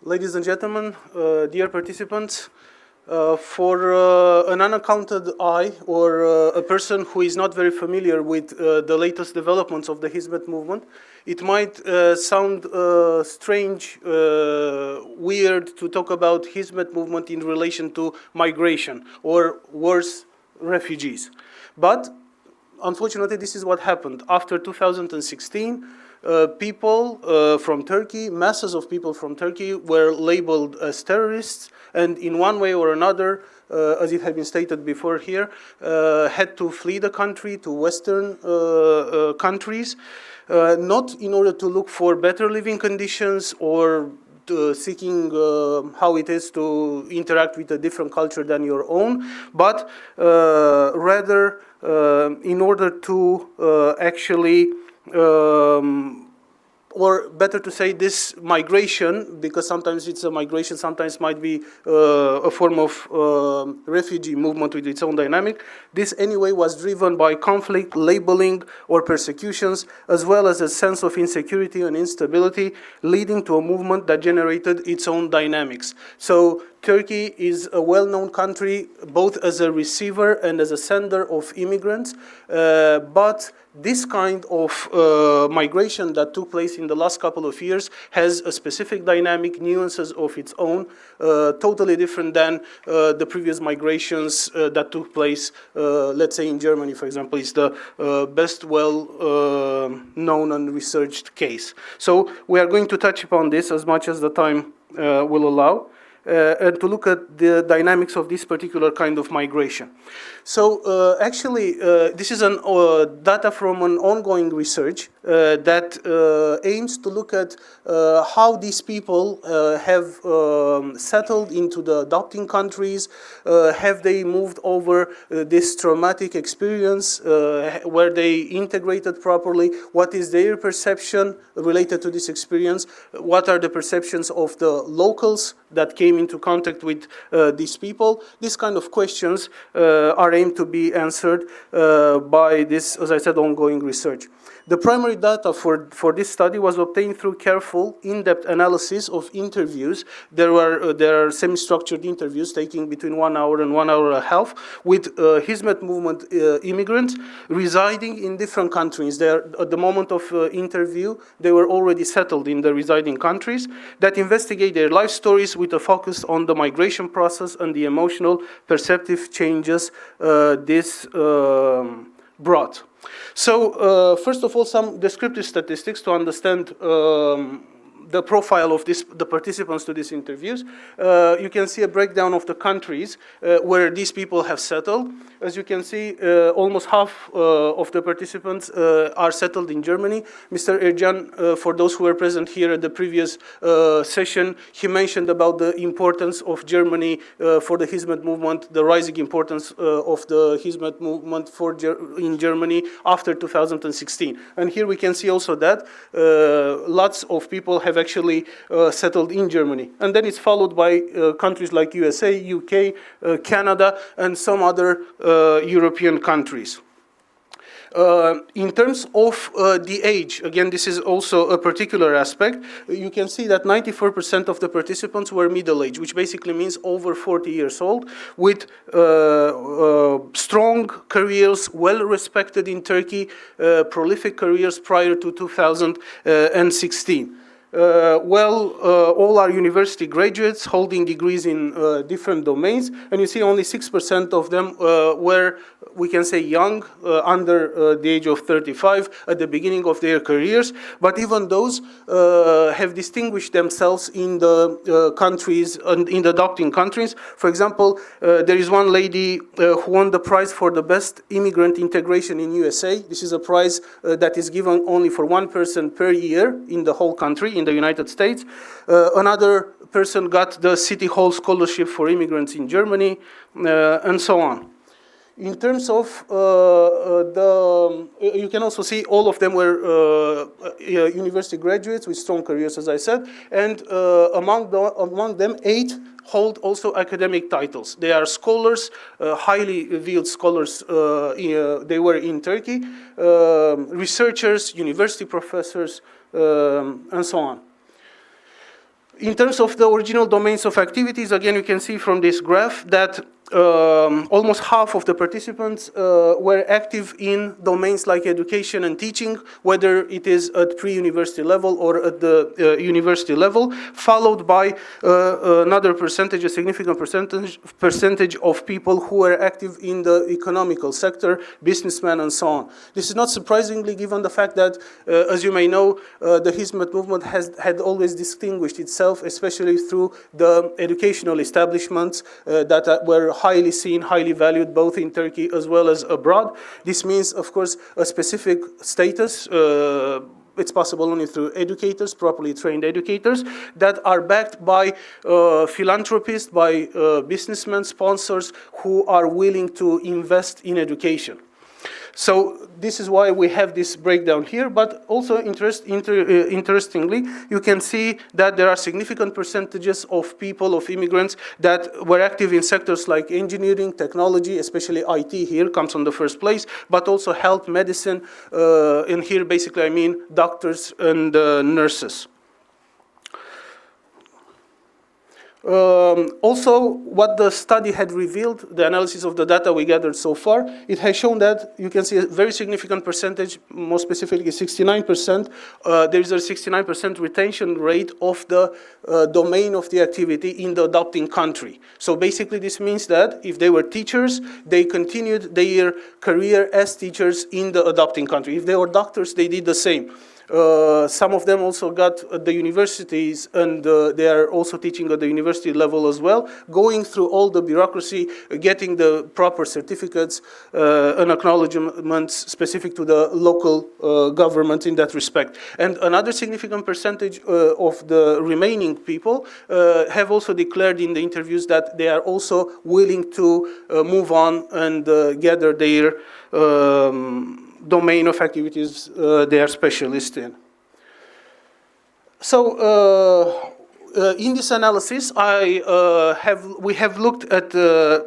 ladies and gentlemen, dear participants. For an unaccounted eye or a person who is not very familiar with the latest developments of the Hizmet movement, it might sound strange, weird to talk about Hizmet movement in relation to migration or worse, refugees. But unfortunately, this is what happened. After 2016, people from Turkey, masses of people from Turkey were labeled as terrorists, and in one way or another, as it had been stated before here, had to flee the country to Western countries, not in order to look for better living conditions or seeking how it is to interact with a different culture than your own, but rather in order to actually or better to say this migration, because sometimes it's a migration, sometimes might be a form of refugee movement with its own dynamic. This anyway was driven by conflict, labeling, or persecutions, as well as a sense of insecurity and instability, leading to a movement that generated its own dynamics. So Turkey is a well-known country, both as a receiver and as a sender of immigrants, but this kind of migration that took place in the last couple of years has a specific dynamic, nuances of its own, totally different than the previous migrations that took place, let's say in Germany, for example, is the best well-known and researched case. So we are going to touch upon this as much as the time will allow. And to look at the dynamics of this particular kind of migration. So actually, this is data from an ongoing research that aims to look at how these people have settled into the adopting countries, have they moved over this traumatic experience, where they integrated properly, what is their perception related to this experience, what are the perceptions of the locals that came into contact with these people. These kind of questions are aimed to be answered by this, as I said, ongoing research. The primary data for this study was obtained through careful, in-depth analysis of interviews. There are semi-structured interviews taking between 1 hour and 1 hour and a half with Hizmet movement immigrants residing in different countries. At the moment of interview, they were already settled in the residing countries that investigate their life stories with a focus on the migration process and the emotional, perceptive changes this brought. So, first of all, some descriptive statistics to understand the profile of the participants to these interviews. You can see a breakdown of the countries where these people have settled. As you can see, almost half of the participants are settled in Germany. Mr. Ervin, for those who were present here at the previous session, he mentioned about the importance of Germany for the Hizmet movement, the rising importance of the Hizmet movement in Germany after 2016. And here we can see also that lots of people have actually settled in Germany. And then it's followed by countries like USA, UK, Canada, and some other European countries. In terms of the age, again, this is also a particular aspect. You can see that 94% of the participants were middle-aged, which basically means over 40 years old, with strong careers, well-respected in Turkey, prolific careers prior to 2016. All are university graduates holding degrees in different domains, and you see only 6% of them were, we can say, young, under the age of 35 at the beginning of their careers, but even those have distinguished themselves in the countries, in the adopting countries. For example, there is one lady who won the prize for the best immigrant integration in USA. This is a prize that is given only for one person per year in the whole country, in the United States. Another person got the City Hall Scholarship for Immigrants in Germany, and so on. In terms of you can also see all of them were university graduates with strong careers, as I said, and among them 8 hold also academic titles. They are scholars, highly revered scholars. They were in Turkey, researchers, university professors, and so on. In terms of the original domains of activities, again, you can see from this graph that almost half of the participants were active in domains like education and teaching, whether it is at pre-university level or at the university level, followed by another percentage, a significant percentage of people who were active in the economical sector, businessmen and so on. This is not surprisingly given the fact that, as you may know, the Hizmet movement had always distinguished itself, especially through the educational establishments that were highly seen, highly valued, both in Turkey as well as abroad. This means, of course, a specific status. It's possible only through educators, properly trained educators, that are backed by philanthropists, by businessmen, sponsors who are willing to invest in education. So this is why we have this breakdown here, but also interestingly, you can see that there are significant percentages of people, of immigrants, that were active in sectors like engineering, technology, especially IT here comes on the first place, but also health, medicine, and here basically I mean doctors and nurses. Also, what the study had revealed, the analysis of the data we gathered so far, it has shown that you can see a very significant percentage, more specifically 69%, there is a 69% retention rate of the domain of the activity in the adopting country. So basically this means that if they were teachers, they continued their career as teachers in the adopting country. If they were doctors, they did the same. Some of them also got at the universities, and they are also teaching at the university level as well, going through all the bureaucracy, getting the proper certificates and acknowledgements specific to the local government in that respect. And another significant percentage of the remaining people have also declared in the interviews that they are also willing to move on and gather their domain of activities they are specialists in. So in this analysis, we have looked at the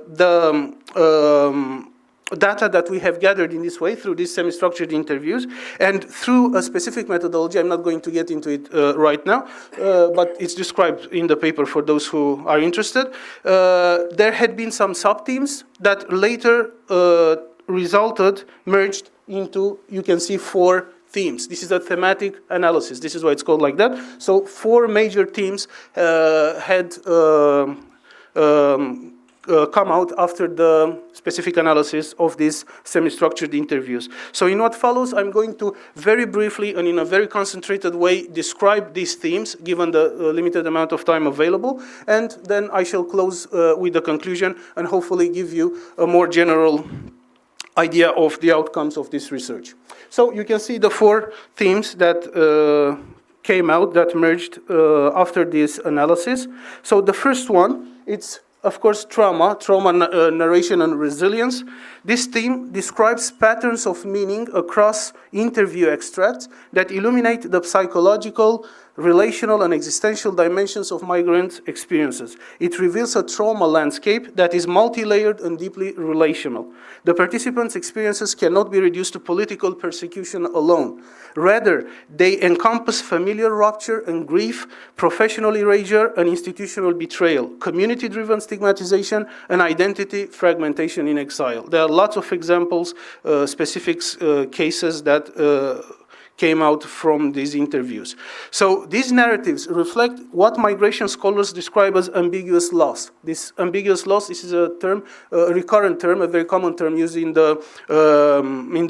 data that we have gathered in this way through these semi-structured interviews, and through a specific methodology. I'm not going to get into it right now, but it's described in the paper for those who are interested. There had been some sub-teams that later merged into, you can see, 4 themes. This is a thematic analysis. This is why it's called like that. So 4 major themes had come out after the specific analysis of these semi-structured interviews. So in what follows, I'm going to very briefly and in a very concentrated way describe these themes, given the limited amount of time available, and then I shall close with the conclusion and hopefully give you a more general idea of the outcomes of this research. So you can see the 4 themes that came out, that merged after this analysis. So the first one, it's of course trauma, narration and resilience. This theme describes patterns of meaning across interview extracts that illuminate the psychological, relational and existential dimensions of migrant experiences. It reveals a trauma landscape that is multi-layered and deeply relational. The participants' experiences cannot be reduced to political persecution alone. Rather, they encompass familiar rupture and grief, professional erasure and institutional betrayal, community-driven stigmatization and identity fragmentation in exile. There are lots of examples, specific cases that came out from these interviews. So these narratives reflect what migration scholars describe as ambiguous loss. This ambiguous loss, this is a term, a recurrent term, a very common term used in the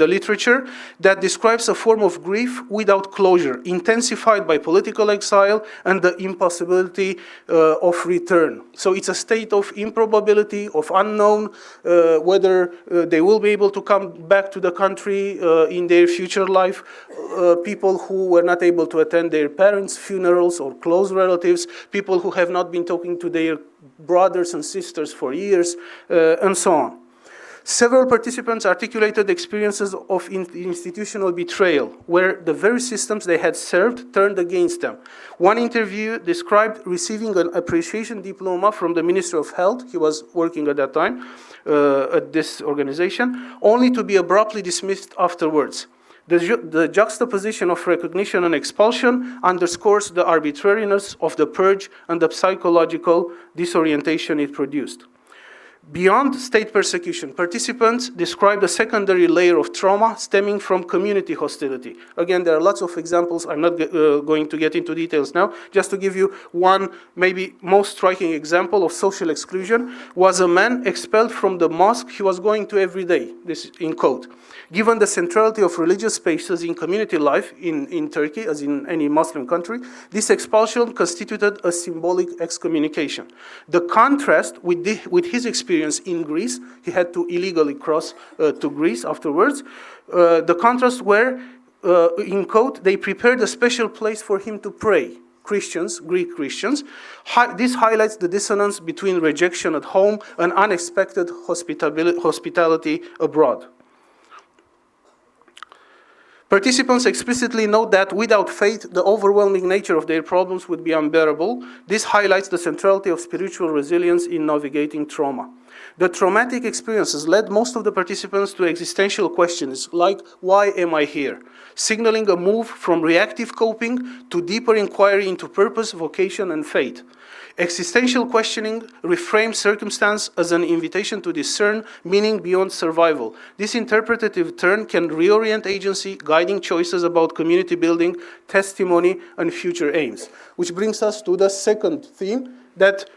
literature, that describes a form of grief without closure, intensified by political exile and the impossibility of return. So it's a state of improbability, of unknown, whether they will be able to come back to the country in their future life. People who were not able to attend their parents' funerals or close relatives, people who have not been talking to their brothers and sisters for years, and so on. Several participants articulated experiences of institutional betrayal, where the very systems they had served turned against them. One interview described receiving an appreciation diploma from the Minister of Health, he was working at that time at this organization, only to be abruptly dismissed afterwards. The juxtaposition of recognition and expulsion underscores the arbitrariness of the purge and the psychological disorientation it produced. Beyond state persecution, participants described a secondary layer of trauma stemming from community hostility. Again, there are lots of examples. I'm not going to get into details now. Just to give you one, maybe most striking example of social exclusion, was a man expelled from the mosque he was going to every day, this in quote. Given the centrality of religious spaces in community life in Turkey, as in any Muslim country, this expulsion constituted a symbolic excommunication. The contrast with his experience in Greece, he had to illegally cross to Greece afterwards, the contrast where, in quote, they prepared a special place for him to pray. Christians, Greek Christians. This highlights the dissonance between rejection at home and unexpected hospitality abroad. Participants explicitly note that without faith, the overwhelming nature of their problems would be unbearable. This highlights the centrality of spiritual resilience in navigating trauma. The traumatic experiences led most of the participants to existential questions like, why am I here? Signaling a move from reactive coping to deeper inquiry into purpose, vocation, and fate. Existential questioning reframes circumstance as an invitation to discern meaning beyond survival. This interpretative turn can reorient agency, guiding choices about community building, testimony, and future aims. Which brings us to the second theme that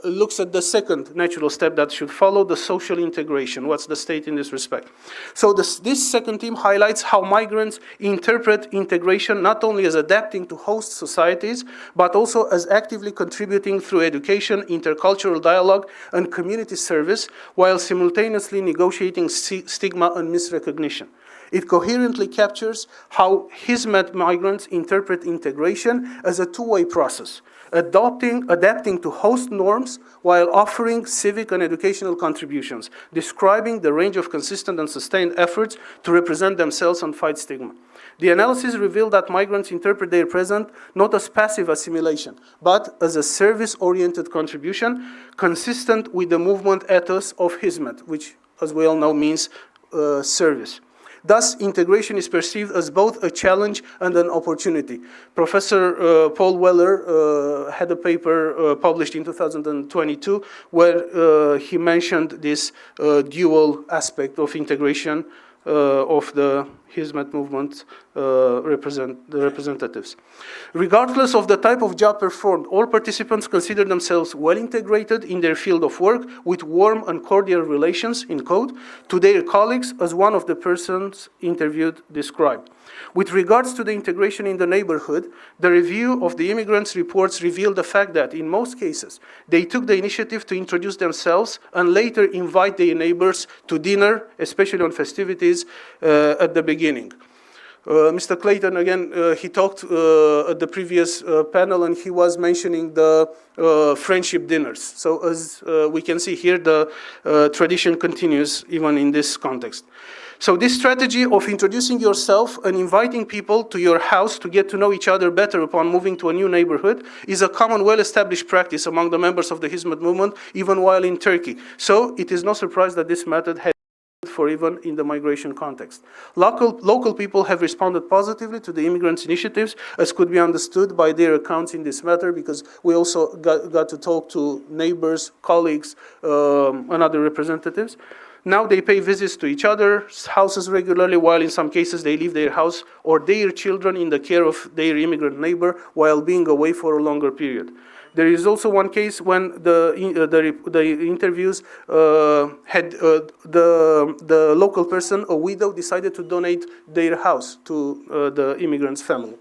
looks at the second natural step that should follow, the social integration. What's the state in this respect? So this second theme highlights how migrants interpret integration not only as adapting to host societies, but also as actively contributing through education, intercultural dialogue, and community service, while simultaneously negotiating stigma and misrecognition. It coherently captures how Hizmet migrants interpret integration as a two-way process, adapting to host norms while offering civic and educational contributions, describing the range of consistent and sustained efforts to represent themselves and fight stigma. The analysis revealed that migrants interpret their present not as passive assimilation, but as a service-oriented contribution consistent with the movement ethos of Hizmet, which, as we all know, means service. Thus, integration is perceived as both a challenge and an opportunity. Professor Paul Weller had a paper published in 2022 where he mentioned this dual aspect of integration of the Hizmet movement representatives. Regardless of the type of job performed, all participants consider themselves well integrated in their field of work with warm and cordial relations, in quote, to their colleagues, as one of the persons interviewed described. With regards to the integration in the neighborhood, the review of the immigrants' reports revealed the fact that, in most cases, they took the initiative to introduce themselves and later invite their neighbors to dinner, especially on festivities at the beginning. Mr. Clayton, again, he talked at the previous panel and he was mentioning the friendship dinners. So as we can see here, the tradition continues even in this context. So this strategy of introducing yourself and inviting people to your house to get to know each other better upon moving to a new neighborhood is a common, well-established practice among the members of the Hizmet movement, even while in Turkey. So it is no surprise that this method has for even in the migration context. Local people have responded positively to the immigrants' initiatives, as could be understood by their accounts in this matter, because we also got to talk to neighbors, colleagues, and other representatives. Now they pay visits to each other's houses regularly, while in some cases they leave their house or their children in the care of their immigrant neighbor while being away for a longer period. There is also one case when the interviews had the local person, a widow, decided to donate their house to the immigrant's family.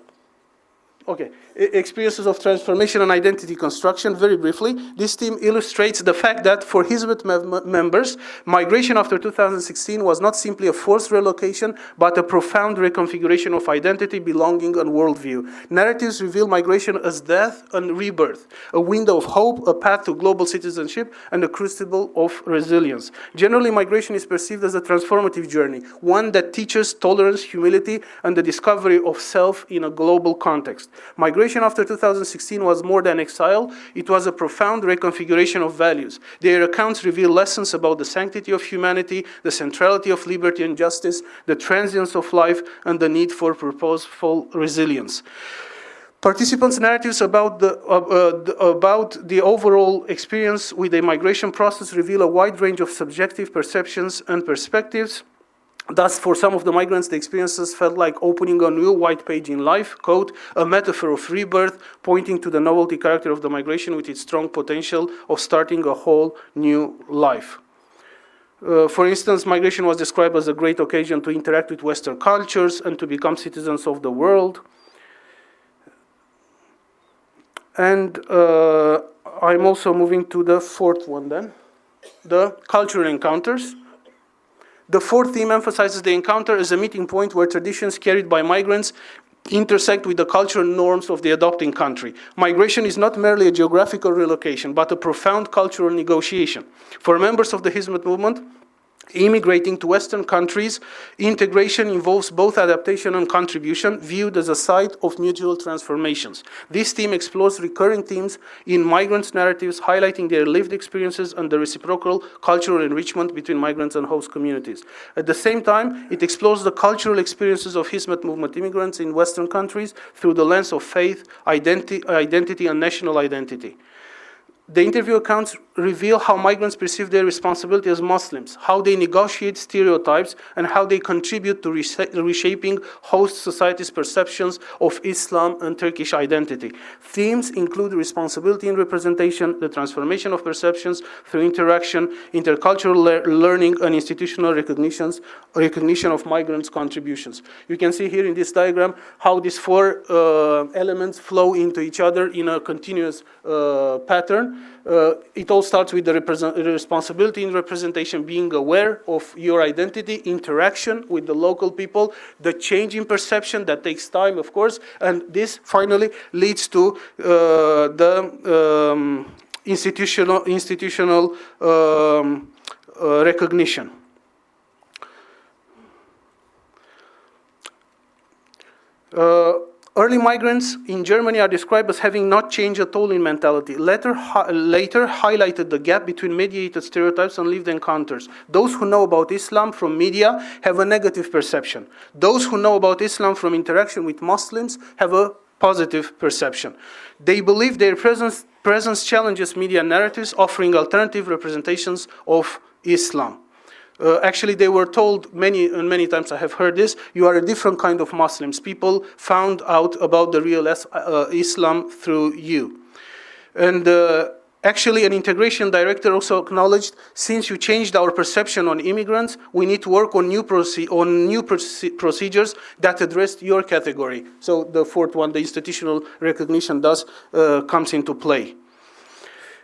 Okay, experiences of transformation and identity construction, very briefly. This theme illustrates the fact that for Hizmet members, migration after 2016 was not simply a forced relocation, but a profound reconfiguration of identity, belonging, and worldview. Narratives reveal migration as death and rebirth, a window of hope, a path to global citizenship, and a crucible of resilience. Generally, migration is perceived as a transformative journey, one that teaches tolerance, humility, and the discovery of self in a global context. Migration after 2016 was more than exile. It was a profound reconfiguration of values. Their accounts reveal lessons about the sanctity of humanity, the centrality of liberty and justice, the transience of life, and the need for purposeful resilience. Participants' narratives about the overall experience with the migration process reveal a wide range of subjective perceptions and perspectives. Thus, for some of the migrants, the experiences felt like opening a new white page in life, quote, a metaphor of rebirth, pointing to the novelty character of the migration with its strong potential of starting a whole new life. For instance, migration was described as a great occasion to interact with Western cultures and to become citizens of the world. And I'm also moving to the fourth one then, the cultural encounters. The fourth theme emphasizes the encounter as a meeting point where traditions carried by migrants intersect with the cultural norms of the adopting country. Migration is not merely a geographical relocation, but a profound cultural negotiation. For members of the Hizmet movement, immigrating to Western countries, integration involves both adaptation and contribution, viewed as a site of mutual transformations. This theme explores recurring themes in migrants' narratives, highlighting their lived experiences and the reciprocal cultural enrichment between migrants and host communities. At the same time, it explores the cultural experiences of Hizmet movement immigrants in Western countries through the lens of faith, identity, and national identity. The interview accounts reveal how migrants perceive their responsibility as Muslims, how they negotiate stereotypes, and how they contribute to reshaping host societies' perceptions of Islam and Turkish identity. Themes include responsibility in representation, the transformation of perceptions through interaction, intercultural learning, and institutional recognition of migrants' contributions. You can see here in this diagram how these four elements flow into each other in a continuous pattern. It all starts with the responsibility in representation, being aware of your identity, interaction with the local people, the change in perception that takes time, of course, and this finally leads to the institutional recognition. Early migrants in Germany are described as having not changed at all in mentality. Later highlighted the gap between mediated stereotypes and lived encounters. Those who know about Islam from media have a negative perception. Those who know about Islam from interaction with Muslims have a positive perception. They believe their presence challenges media narratives, offering alternative representations of Islam. Actually, they were told many times, I have heard this, you are a different kind of Muslims. People found out about the real Islam through you. And actually, an integration director also acknowledged, since you changed our perception on immigrants, we need to work on new procedures that address your category. So the fourth one, the institutional recognition, comes into play.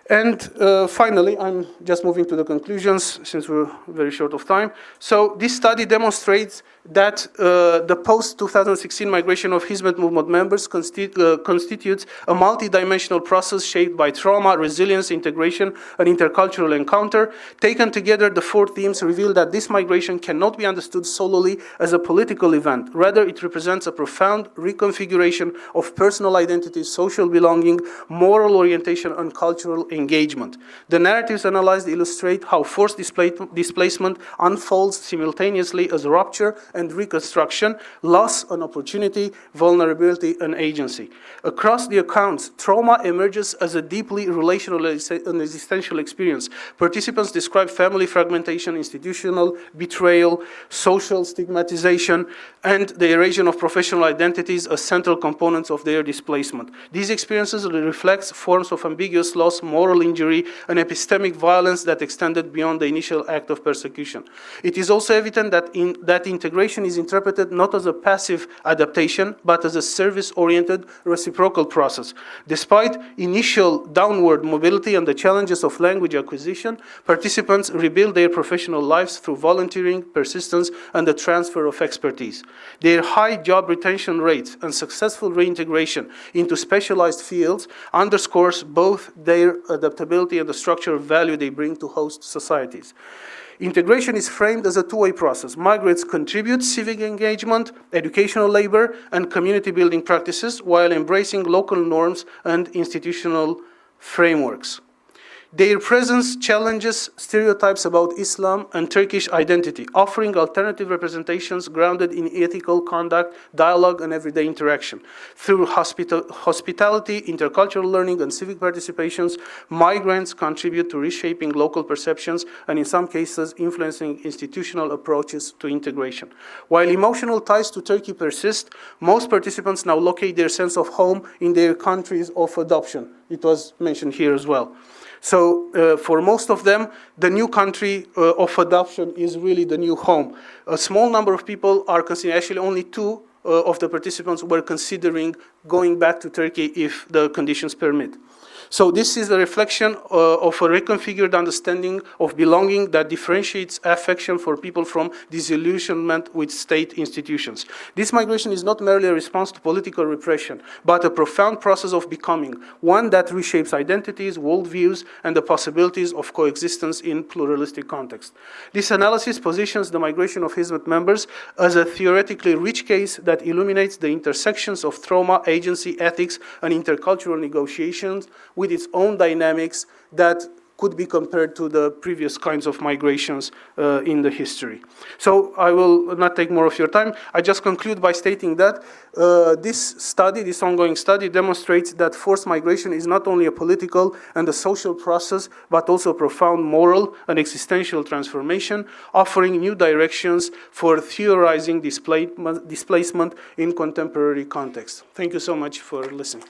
And finally, I'm just moving to the conclusions since we're very short of time. So this study demonstrates that the post-2016 migration of Hizmet movement members constitutes a multidimensional process shaped by trauma, resilience, integration, and intercultural encounter. Taken together, the four themes reveal that this migration cannot be understood solely as a political event. Rather, it represents a profound reconfiguration of personal identity, social belonging, moral orientation, and cultural engagement. The narratives analyzed illustrate how forced displacement unfolds simultaneously as rupture and reconstruction, loss and opportunity, vulnerability and agency. Across the accounts, trauma emerges as a deeply relational and existential experience. Participants describe family fragmentation, institutional betrayal, social stigmatization, and the erosion of professional identities as central components of their displacement. These experiences reflect forms of ambiguous loss, moral injury, and epistemic violence that extended beyond the initial act of persecution. It is also evident that integration is interpreted not as a passive adaptation, but as a service-oriented reciprocal process. Despite initial downward mobility and the challenges of language acquisition, participants rebuild their professional lives through volunteering, persistence, and the transfer of expertise. Their high job retention rates and successful reintegration into specialized fields underscores both their adaptability, and the structural value they bring to host societies. Integration is framed as a two-way process. Migrants contribute civic engagement, educational labor, and community building practices while embracing local norms and institutional frameworks. Their presence challenges stereotypes about Islam and Turkish identity, offering alternative representations grounded in ethical conduct, dialogue, and everyday interaction. Through hospitality, intercultural learning, and civic participations, migrants contribute to reshaping local perceptions and, in some cases, influencing institutional approaches to integration. While emotional ties to Turkey persist, most participants now locate their sense of home in their countries of adoption. It was mentioned here as well. So for most of them, the new country of adoption is really the new home. A small number of people are considering, actually only two of the participants were considering going back to Turkey if the conditions permit. So this is a reflection of a reconfigured understanding of belonging that differentiates affection for people from disillusionment with state institutions. This migration is not merely a response to political repression, but a profound process of becoming, one that reshapes identities, worldviews, and the possibilities of coexistence in pluralistic context. This analysis positions the migration of Hizmet members as a theoretically rich case that illuminates the intersections of trauma, agency, ethics, and intercultural negotiations with its own dynamics that could be compared to the previous kinds of migrations in the history. So I will not take more of your time. I just conclude by stating that this ongoing study demonstrates that forced migration is not only a political and a social process, but also a profound moral and existential transformation, offering new directions for theorizing displacement in contemporary context. Thank you so much for listening.